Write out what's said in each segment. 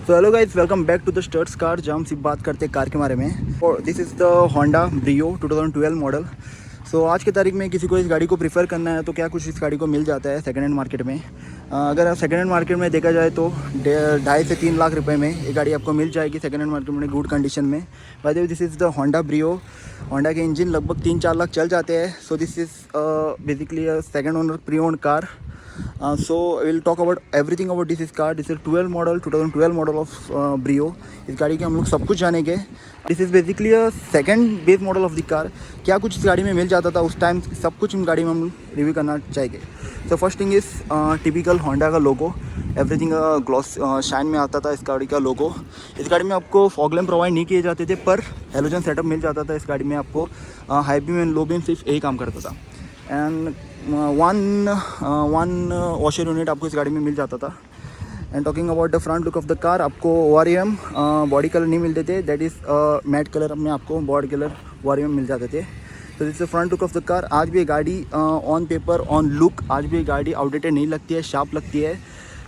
So hello guys, welcome back to the starts car, जहाँ हम सिर्फ बात करते हैं कार के बारे में। और this is the Honda Brio 2012 model. So आज की तारीख में किसी को इस गाड़ी को प्रीफर करना है तो क्या कुछ इस गाड़ी को मिल जाता है सेकेंड हैंड मार्केट में। अगर सेकेंड हैंड मार्केट में देखा जाए तो 2.5 से 3 लाख रुपए में ये गाड़ी आपको मिल जाएगी सेकेंड हैंड मार्केट में गुड कंडीशन में। By the way, this is the Honda Brio. Honda के इंजन लगभग 3-4 लाख चल जाते हैं। सो this is basically a second owner pre owned car. So we'll talk about everything about this car. This is 2012 model of Brio. इस गाड़ी के हम लोग सब कुछ जानेंगे. This is basically a second base model of the car. क्या कुछ इस गाड़ी में मिल जाता था उस टाइम, सब कुछ इन गाड़ी में हम रिव्यू करना चाहेंगे. So first thing is typical Honda का लोगो. एवरीथिंग ग्लॉस शाइन में आता था इस गाड़ी का लोगो. इस गाड़ी में आपको फॉग लैम्प प्रोवाइड नहीं किए जाते थे, पर हेलोजन सेटअप मिल जाता था इस गाड़ी में आपको. High beam and low beam सिर्फ यही काम करता था. एंड वन वॉशर यूनिट आपको इस गाड़ी में मिल जाता था. And talking about the front look of the car, आपको ORM बॉडी कलर नहीं मिलते थे. दैट इज़ मैट कलर में आपको बॉडी कलर ORM मिल जाते थे. तो this front look of the car. आज भी ये गाड़ी ऑन पेपर ऑन लुक आज भी ये गाड़ी आउटडेटेड नहीं लगती है, शार्प लगती है.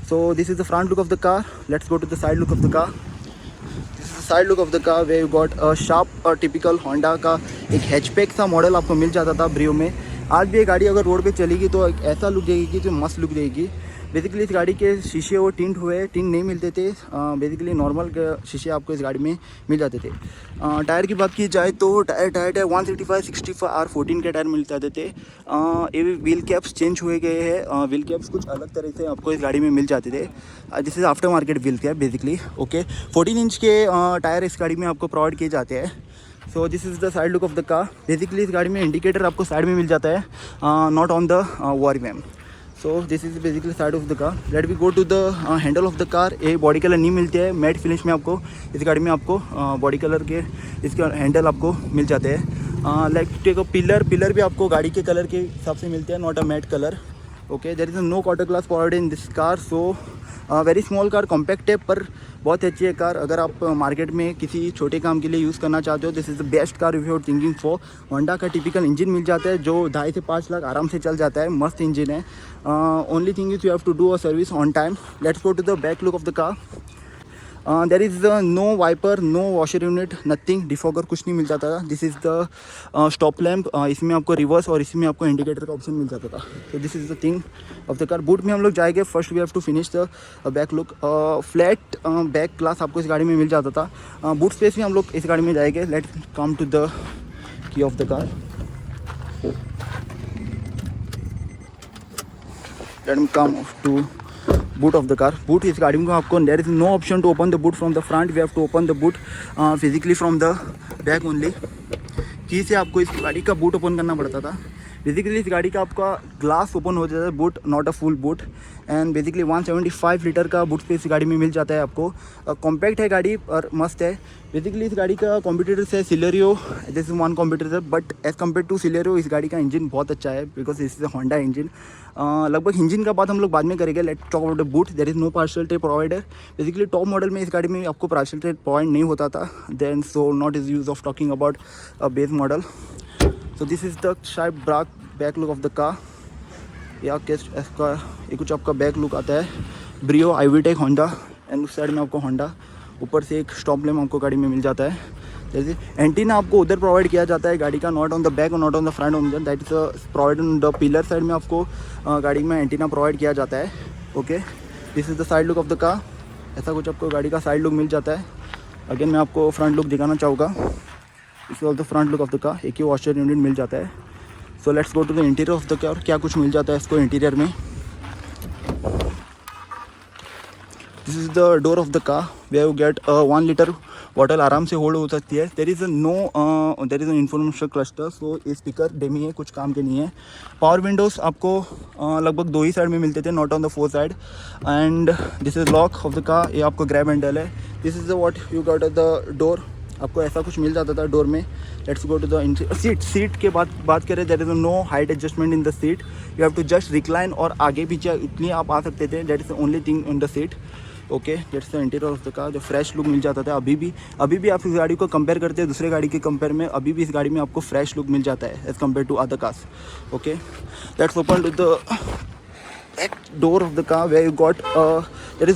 So this is the front look of the car. Let's go to the side look of the car. Side look of the car way you got sharp और टिपिकल होंडा का एक hatchback सा model आपको मिल जाता था Brio में. आज भी ये गाड़ी अगर रोड पे चलेगी तो एक ऐसा लुक देगी जो मस्त लुक देगी. बेसिकली इस गाड़ी के शीशे वो टिंट हुए टिंट नहीं मिलते थे. बेसिकली नॉर्मल शीशे आपको इस गाड़ी में मिल जाते थे. टायर की बात की जाए तो टायर 165, 65 R14 के टायर मिल जाते थे. ये व्हील कैप्स चेंज हुए गए हैं. व्हील कैप्स कुछ अलग तरह से आपको इस गाड़ी में मिल जाते थे. This is after market wheel cap basically. Okay, 14 inch के टायर इस गाड़ी में आपको प्रोवाइड किए जाते हैं. सो this is the side look of the car. Basically इस गाड़ी में इंडिकेटर आपको साइड में मिल जाता है, not on the ORM. So this is basically side of the car. Let we go to the handle of the car. ये body colour नहीं मिलते हैं, मैट फिनिश में आपको इस गाड़ी में आपको बॉडी कलर के इसका हैंडल आपको मिल जाते हैं. लाइक टेक पिलर भी आपको गाड़ी के कलर के हिसाब से मिलते हैं, not a matt colour. Okay, there is no quarter glass provide in this car. So very small car, compact है, पर बहुत अच्छी है कार. अगर आप मार्केट में किसी छोटे काम के लिए यूज़ करना चाहते हो, this is the best car if you are thinking for. Honda का टिपिकल इंजन मिल जाता है जो 2.5 से 5 लाख आराम से चल जाता है. मस्त इंजन है. Only thing is you have to do a service on time. Let's go to the back look of the car. There is no wiper, no washer unit, nothing. Defogger कुछ नहीं मिल जाता था. This is the stop lamp. इसमें आपको reverse और इसमें आपको इंडिकेटर का ऑप्शन मिल जाता था. तो this is the thing of the car. Boot में हम लोग जाएंगे. First we have to finish the back look. Flat back glass आपको इस गाड़ी में मिल जाता था. बूट स्पेस में हम लोग इस गाड़ी में जाएंगे. Let's come to the key of the car. Let me come to boot of the car. boot इस गाड़ी में आपको there is no option to open the boot from the front. we have to open the boot physically from the back only. की से आपको इस गाड़ी का बूट ओपन करना पड़ता था. बेसिकली इस गाड़ी का आपका ग्लास ओपन हो जाता है, boot not a full boot. And basically 175 litre का बूट स्पेस इस गाड़ी में मिल जाता है आपको. कॉम्पैक्ट है गाड़ी और मस्त है. बेसिकली इस गाड़ी का कॉम्पिटिटर्स है Celerio. This is one competitor, but as compare to Celerio इस गाड़ी का इंजन बहुत अच्छा है, because this is a Honda engine. लगभग इंजन का बात हम लोग बाद में करेंगे. Let talk about the boot. There is no parcel tray provider. Basically top model में इस गाड़ी में आपको पार्सल ट्रे प्रोवाइड नहीं होता था. Then so not is use of talking about a base model. So this is the sharp break back look of the car. या इसका ये कुछ आपका बैक लुक आता है. Brio IVTEC Honda. एंड उस साइड में आपको होंडा. ऊपर से एक स्टॉप लैम्प आपको गाड़ी में मिल जाता है. जैसे एंटीना आपको उधर प्रोवाइड किया जाता है गाड़ी का, नॉट ऑन द बैक और not on the front engine. That is provide on the pillar side में आपको गाड़ी में एंटीना प्रोवाइड किया जाता है. Okay, this is the side look of the car. ऐसा कुछ आपको गाड़ी का साइड लुक मिल जाता है. अगेन मैं आपको फ्रंट लुक दिखाना चाहूँगा. This is all the front look of the car. एक ही वॉशर यूनिट मिल जाता है. So let's go to the interior of the car. क्या कुछ मिल जाता है इसको इंटीरियर में. This is the door of the car way you get 1 litre bottle आराम से होल्ड हो सकती है. There is an information cluster. So ये स्पीकर डेमी है, कुछ काम के नहीं है. पावर विंडोज़ आपको लगभग 2 ही साइड में मिलते थे, not on the 4 side. And this is lock of the car. ये आपको ग्रैब हैंडल है. This is what you got at the door. आपको ऐसा कुछ मिल जाता था डोर में. Let's go to the seat के बात करें. There is no height adjustment in the seat. You have to just recline और आगे पीछे इतनी आप आ सकते थे. That is the only thing in the seat. Okay, that's the interior of the car. जो फ्रेश लुक मिल जाता था अभी भी आप इस गाड़ी को कंपेयर करते हैं दूसरे गाड़ी के कंपेयर में, अभी भी इस गाड़ी में आपको फ्रेश लुक मिल जाता है as compare to other cars. Okay, let's open to the back door of the car where you got there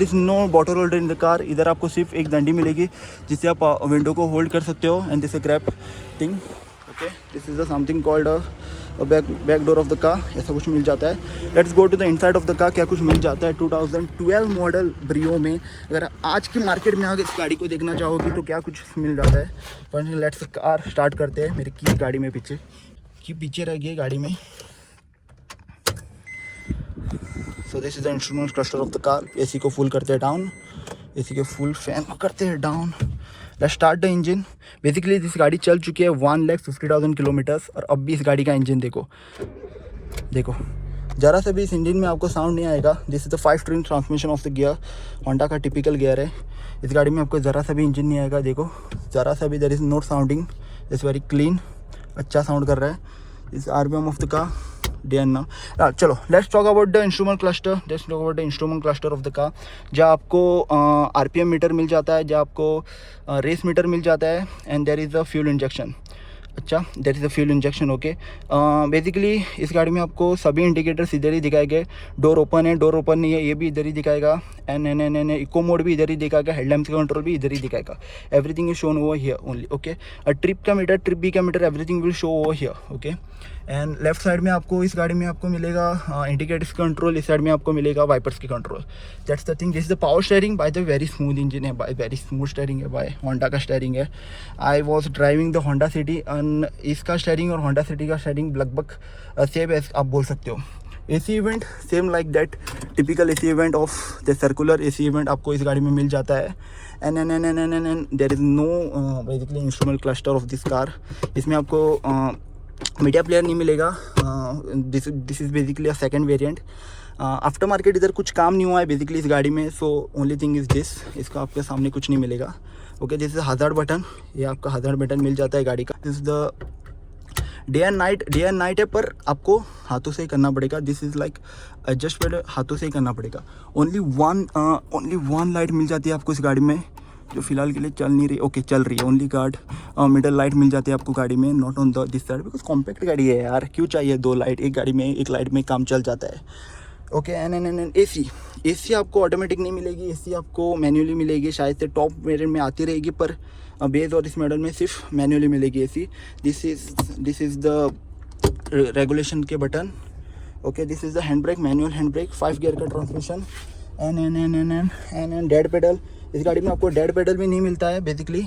is no bottle holder in the car. इधर आपको सिर्फ एक डंडी मिलेगी जिससे आप विंडो को होल्ड कर सकते हो. And this grab thing. Okay, this is the something called back door of the car. ऐसा कुछ मिल जाता है. Let's go to the inside of the car. क्या कुछ मिल जाता है 2012 मॉडल ब्रियो में. अगर आज की मार्केट में अगर इस गाड़ी को देखना चाहोगे तो क्या कुछ मिल जाता है. पर लेट्स कार स्टार्ट करते हैं. मेरी की गाड़ी में पीछे रह गई गाड़ी में. So this is the instrument cluster of the car. AC को फुल करते हैं डाउन. एसी के फुल फैन को करते हैं down. Let's start the engine. Basically इस गाड़ी चल चुकी है 1,50,000 किलोमीटर्स. और अब भी इस गाड़ी का इंजन देखो ज़रा सा भी इस इंजन में आपको साउंड नहीं आएगा. This is the 5 string transmission of the gear. Honda का टिपिकल गियर है. इस गाड़ी में आपको ज़रा सा भी इंजन नहीं आएगा. देखो ज़रा सा भी there is no sounding. It's very clean. अच्छा साउंड कर रहा है. इस RPM of the car day and now. चलो let's talk about the instrument cluster of the car. जहाँ आपको आरपीएम मीटर मिल जाता है, जहाँ आपको रेस मीटर मिल जाता है. And there is a fuel injection. अच्छा, that is the fuel injection. Okay, basically इस गाड़ी में आपको सभी इंडिकेटर्स इधर ही दिखाए गए. डोर ओपन है, डोर ओपन नहीं है, ये भी इधर ही दिखाएगा. एन इको मोड भी इधर ही दिखाएगा. हेडलैम्प्स का कंट्रोल भी इधर ही दिखाएगा. Everything is shown over here only. Okay, trip B का meter everything will show over here. Okay, and left side में आपको इस गाड़ी में आपको मिलेगा इंडिकेटर्स कंट्रोल. इस साइड में आपको मिलेगा वाइपर्स की control. That's the thing. This is the power steering. By the very smooth engine है, बाय वेरी स्मूथ स्टीयरिंग है, बाय होंडा का स्टीयरिंग है. I was driving the Honda city. इसका स्टीयरिंग और होंडा सिटी का steering लगभग same है, आप बोल सकते हो. AC event same like that. Typical AC event of the circular AC event आपको इस गाड़ी में मिल जाता है. And there is no basically instrument cluster of this car. इसमें आपको मीडिया प्लेयर नहीं मिलेगा. This is basically a second variant. After market इधर कुछ काम नहीं हुआ है बेसिकली इस गाड़ी में. So only thing is this. इसका आपके सामने कुछ नहीं मिलेगा. Okay, this is hazard button. ये आपका हज़ार्ड बटन मिल जाता है गाड़ी का. This is the day and night है, पर आपको हाथों से ही करना पड़ेगा. दिस इज़ लाइक एडजस्टमेंट हाथों से ही करना पड़ेगा. ओनली वन लाइट मिल जाती है आपको इस गाड़ी में, जो फिलहाल के लिए चल नहीं रही. ओके, चल रही है. ओनली गार्ड मिडल लाइट मिल जाती है आपको गाड़ी में, not on the this side, because compact गाड़ी है यार. क्यों चाहिए 2 लाइट एक गाड़ी में? एक लाइट में काम चल जाता है. ओके, एंड एसी आपको ऑटोमेटिक नहीं मिलेगी. एसी आपको मैन्युअली मिलेगी. शायद से टॉप वेरिएंट में आती रहेगी, पर बेस और इस मॉडल में सिर्फ मैन्युअली मिलेगी AC. This is the regulation के button. Okay, this is the hand brake, manual hand brake. 5 gear का ट्रांसमिशन. And dead pedal. इस गाड़ी में आपको डेड पेडल भी नहीं मिलता है. बेसिकली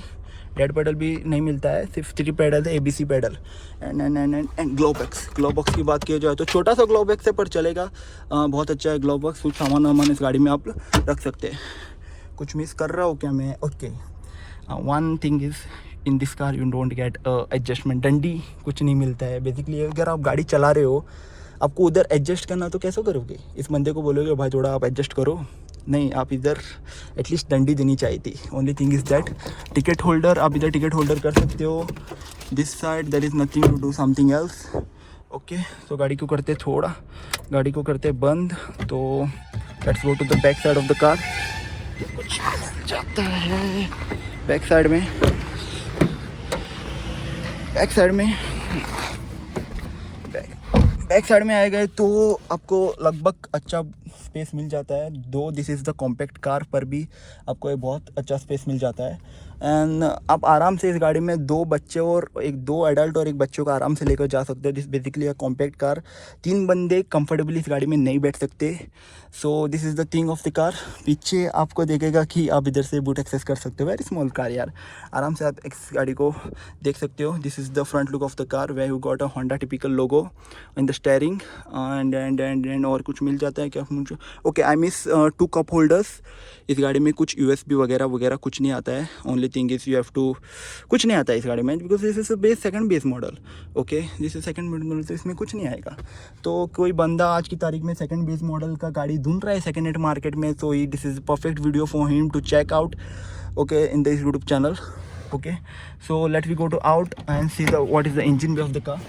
डेड पेडल भी नहीं मिलता है, सिर्फ 3 पेडल है, ABC pedal. And glove box की बात की जाए तो छोटा सा ग्लो बॉक्स है, पर चलेगा. बहुत अच्छा है ग्लो बॉक्स. कुछ सामान इस गाड़ी में आप रख सकते हैं. कुछ मिस कर रहा हो क्या मैं? Okay, one thing is in this car you don't get adjustment. डंडी कुछ नहीं मिलता है. बेसिकली अगर आप गाड़ी चला रहे हो, आपको उधर एडजस्ट करना तो कैसे करोगे? इस बंदे को बोलोगे भाई थोड़ा आप एडजस्ट करो? नहीं, आप इधर एटलीस्ट डंडी देनी चाहिए थी. Only thing is that ticket holder, आप इधर टिकट होल्डर कर सकते हो. This side there is nothing to do something else. Okay, तो गाड़ी को करते बंद. तो let's go to the back side of the car. कुछ मिल जाता है बैक साइड में आए गए तो आपको लगभग अच्छा स्पेस मिल जाता है. दो this is the compact car, पर भी आपको एक बहुत अच्छा स्पेस मिल जाता है. एंड आप आराम से इस गाड़ी में 2 बच्चे और 2 एडल्ट और 1 बच्चों को आराम से लेकर जा सकते हैं. This basically a compact car. 3 बंदे कंफर्टेबली इस गाड़ी में नहीं बैठ सकते. सो this is the thing of the car. पीछे आपको देखेगा कि आप इधर से बूट एक्सेस कर सकते हो. वेरी स्मॉल कार यार, आराम से आप इस गाड़ी को देख सकते हो. This is the front look of the car where you got a Honda typical logo in the steering. And और कुछ मिल जाता है क्या मुझे? Okay, I miss 2 cup holders. इस गाड़ी में कुछ USB वगैरह कुछ नहीं आता है. Only thing is you have to, कुछ नहीं आता है इस गाड़ी में, because this is second base model. Okay, this is second base model, तो इसमें कुछ नहीं आएगा. तो कोई बंदा आज की तारीख में सेकंड बेस मॉडल का गाड़ी ढूंढ रहा है सेकंड हैंड मार्केट में, तो this is perfect video for him to check out. Okay, in this YouTube channel. Okay, so let we go to out and see the what is the engine bay of the car.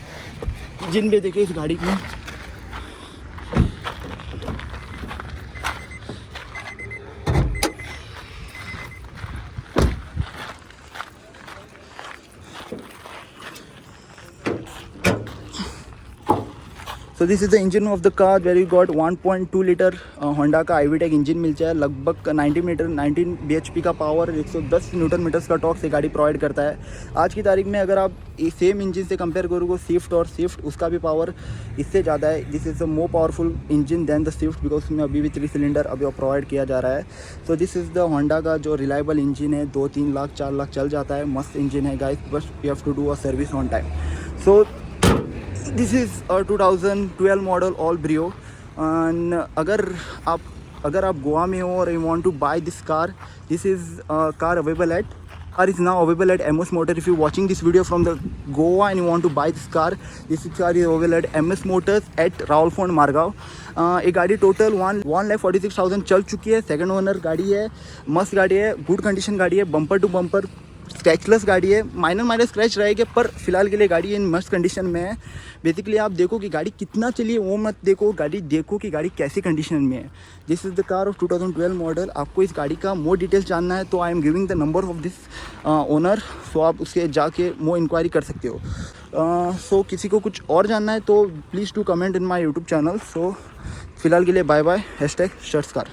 Engine bay देखिए इस गाड़ी में. So this is the engine of the car where you got 1.2 litre Honda का IVTEC engine मिल जाए, लगभग 19 bhp का power, 110 newton metres का टॉर्क से गाड़ी प्रोवाइड करता है। आज की तारीख में अगर आप सेम इंजन से कंपेयर करोगे स्विफ्ट और स्विफ्ट, उसका भी पावर इससे ज़्यादा है। This is a more powerful engine than the Swift because उसमें अभी भी 3 सिलेंडर अभी प्रोवाइड किया जा रहा है। So this is the Honda का जो रिलायबल इंजन है, 2-3 लाख 4 लाख चल जाता है। मस्त इंजन है गाइस, बस you have to do a service on time. So this is 2012 model all Brio. And अगर आप गोवा में हो और you want to buy this car, this is car available at car is now available at MS Motor. If you're watching this video from the Goa and you want to buy this car is available at MS Motors at Rawalpindi Margao. ये गाड़ी total 1,46,000 चल चुकी है। Second owner गाड़ी है, मस्त गाड़ी है, गुड कंडीशन गाड़ी है, बम्पर टू बम्पर स्क्रैचलेस गाड़ी है। माइनर स्क्रैच रहेगा पर फिलहाल के लिए गाड़ी इन मस्त कंडीशन में है। बेसिकली आप देखो कि गाड़ी कितना चली है वो मत देखो, गाड़ी देखो कि गाड़ी कैसी कंडीशन में है। This is the car of 2012 model. आपको इस गाड़ी का मोर डिटेल्स जानना है तो I am giving the number of this owner, so आप उसके जाके मोर इंक्वायरी कर सकते हो। सो किसी को कुछ और जानना है तो please to comment in my YouTube channel. So फिलहाल के लिए बाय बाय, #StudsCar।